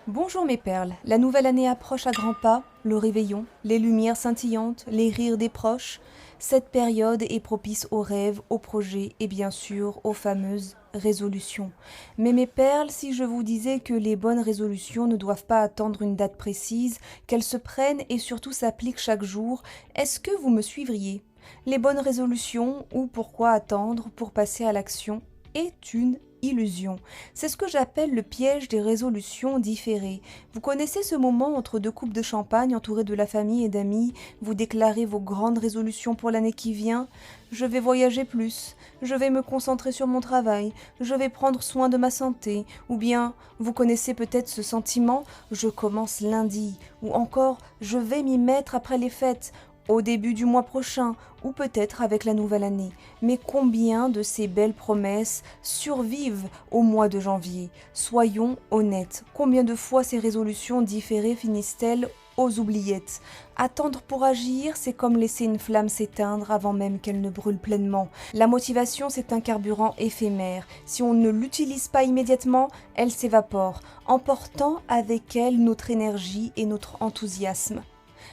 Bonjour mes perles, la nouvelle année approche à grands pas, le réveillon, les lumières scintillantes, les rires des proches. Cette période est propice aux rêves, aux projets et bien sûr aux fameuses résolutions. Mais mes perles, si je vous disais que les bonnes résolutions ne doivent pas attendre une date précise, qu'elles se prennent et surtout s'appliquent chaque jour, est-ce que vous me suivriez? Les bonnes résolutions, ou pourquoi attendre pour passer à l'action, est une illusion. C'est ce que j'appelle le piège des résolutions différées. Vous connaissez ce moment entre deux coupes de champagne entourées de la famille et d'amis, vous déclarez vos grandes résolutions pour l'année qui vient. Je vais voyager plus, je vais me concentrer sur mon travail, je vais prendre soin de ma santé, ou bien vous connaissez peut-être ce sentiment, je commence lundi, ou encore je vais m'y mettre après les fêtes, au début du mois prochain, ou peut-être avec la nouvelle année. Mais combien de ces belles promesses survivent au mois de janvier? Soyons honnêtes, combien de fois ces résolutions différées finissent-elles aux oubliettes? Attendre pour agir, c'est comme laisser une flamme s'éteindre avant même qu'elle ne brûle pleinement. La motivation, c'est un carburant éphémère. Si on ne l'utilise pas immédiatement, elle s'évapore, emportant avec elle notre énergie et notre enthousiasme.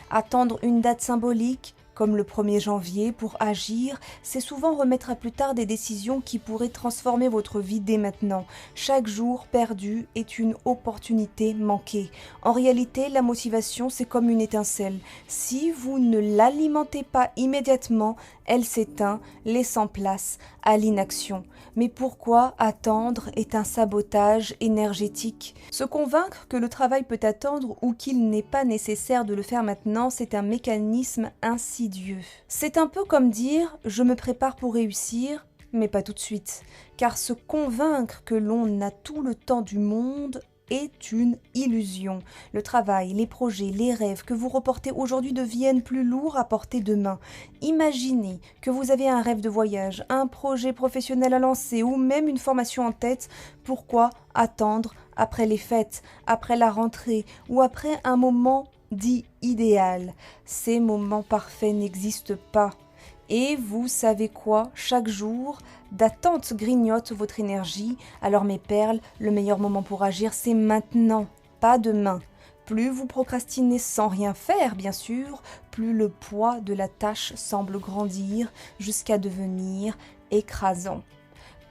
Attendre une date symbolique, comme le 1er janvier, pour agir, c'est souvent remettre à plus tard des décisions qui pourraient transformer votre vie dès maintenant. Chaque jour perdu est une opportunité manquée. En réalité, la motivation, c'est comme une étincelle. Si vous ne l'alimentez pas immédiatement, elle s'éteint, laissant place à l'inaction. Mais pourquoi attendre est un sabotage énergétique? Se convaincre que le travail peut attendre ou qu'il n'est pas nécessaire de le faire maintenant, c'est un mécanisme insidieux. C'est un peu comme dire « je me prépare pour réussir », mais pas tout de suite. Car se convaincre que l'on a tout le temps du monde est une illusion. Le travail, les projets, les rêves que vous reportez aujourd'hui deviennent plus lourds à porter demain. Imaginez que vous avez un rêve de voyage, un projet professionnel à lancer ou même une formation en tête. Pourquoi attendre après les fêtes, après la rentrée ou après un moment dit idéal? Ces moments parfaits n'existent pas. Et vous savez quoi? Chaque jour d'attente grignote votre énergie. Alors mes perles, le meilleur moment pour agir, c'est maintenant, pas demain. Plus vous procrastinez sans rien faire, bien sûr, plus le poids de la tâche semble grandir jusqu'à devenir écrasant.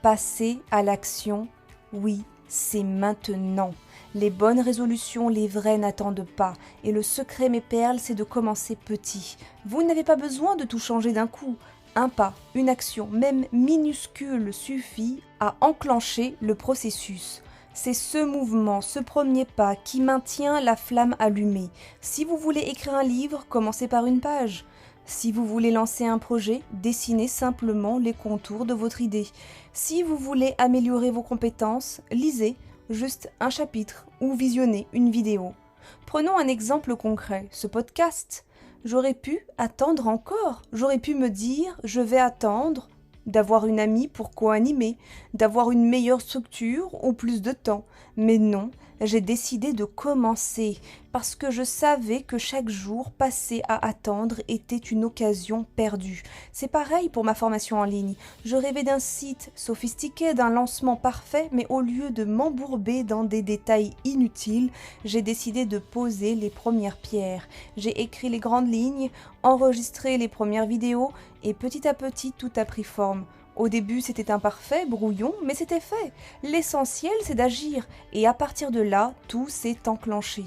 Passez à l'action, oui, c'est maintenant. Les bonnes résolutions, les vraies, n'attendent pas. Et le secret, mes perles, c'est de commencer petit. Vous n'avez pas besoin de tout changer d'un coup. Un pas, une action, même minuscule, suffit à enclencher le processus. C'est ce mouvement, ce premier pas qui maintient la flamme allumée. Si vous voulez écrire un livre, commencez par une page. Si vous voulez lancer un projet, dessinez simplement les contours de votre idée. Si vous voulez améliorer vos compétences, lisez juste un chapitre ou visionnez une vidéo. Prenons un exemple concret, ce podcast. J'aurais pu attendre encore, j'aurais pu me dire je vais attendre d'avoir une amie pour co-animer, d'avoir une meilleure structure ou plus de temps. Mais non, j'ai décidé de commencer parce que je savais que chaque jour passé à attendre était une occasion perdue. C'est pareil pour ma formation en ligne. Je rêvais d'un site sophistiqué, d'un lancement parfait, mais au lieu de m'embourber dans des détails inutiles, j'ai décidé de poser les premières pierres. J'ai écrit les grandes lignes, enregistré les premières vidéos et petit à petit tout a pris forme. Au début, c'était imparfait, brouillon, mais c'était fait. L'essentiel, c'est d'agir, et à partir de là, tout s'est enclenché.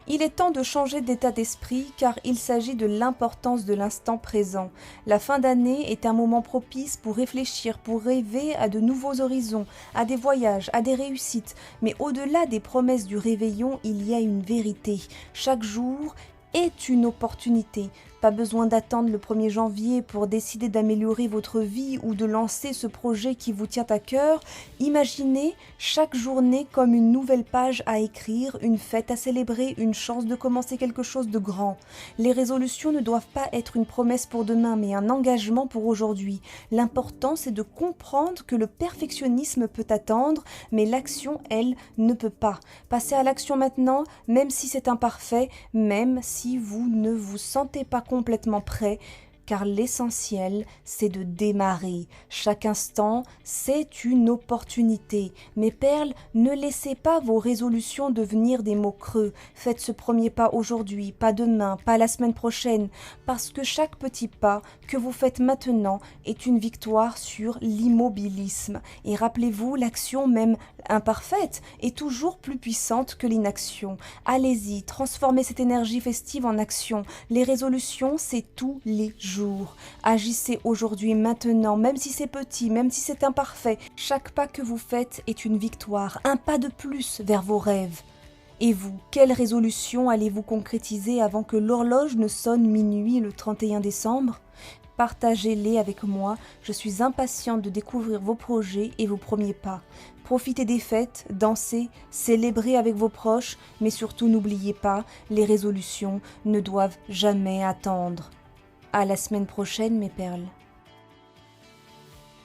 Il est temps de changer d'état d'esprit car il s'agit de l'importance de l'instant présent. La fin d'année est un moment propice pour réfléchir, pour rêver à de nouveaux horizons, à des voyages, à des réussites. Mais au-delà des promesses du réveillon, il y a une vérité. Chaque jour est une opportunité. Pas besoin d'attendre le 1er janvier pour décider d'améliorer votre vie ou de lancer ce projet qui vous tient à cœur. Imaginez chaque journée comme une nouvelle page à écrire, une fête à célébrer, une chance de commencer quelque chose de grand. Les résolutions ne doivent pas être une promesse pour demain, mais un engagement pour aujourd'hui. L'important, c'est de comprendre que le perfectionnisme peut attendre, mais l'action, elle, ne peut pas. Passez à l'action maintenant, même si c'est imparfait, même si vous ne vous sentez pas complètement prêt, car l'essentiel, c'est de démarrer. Chaque instant, c'est une opportunité. Mes perles, ne laissez pas vos résolutions devenir des mots creux. Faites ce premier pas aujourd'hui, pas demain, pas la semaine prochaine, parce que chaque petit pas que vous faites maintenant est une victoire sur l'immobilisme. Et rappelez-vous, l'action même imparfaite est toujours plus puissante que l'inaction. Allez-y, transformez cette énergie festive en action. Les résolutions, c'est tous les jours. Agissez aujourd'hui, maintenant, même si c'est petit, même si c'est imparfait. Chaque pas que vous faites est une victoire, un pas de plus vers vos rêves. Et vous, quelle résolution allez-vous concrétiser avant que l'horloge ne sonne minuit le 31 décembre ? Partagez-les avec moi, je suis impatiente de découvrir vos projets et vos premiers pas. Profitez des fêtes, dansez, célébrez avec vos proches, mais surtout n'oubliez pas, les résolutions ne doivent jamais attendre. À la semaine prochaine, mes perles.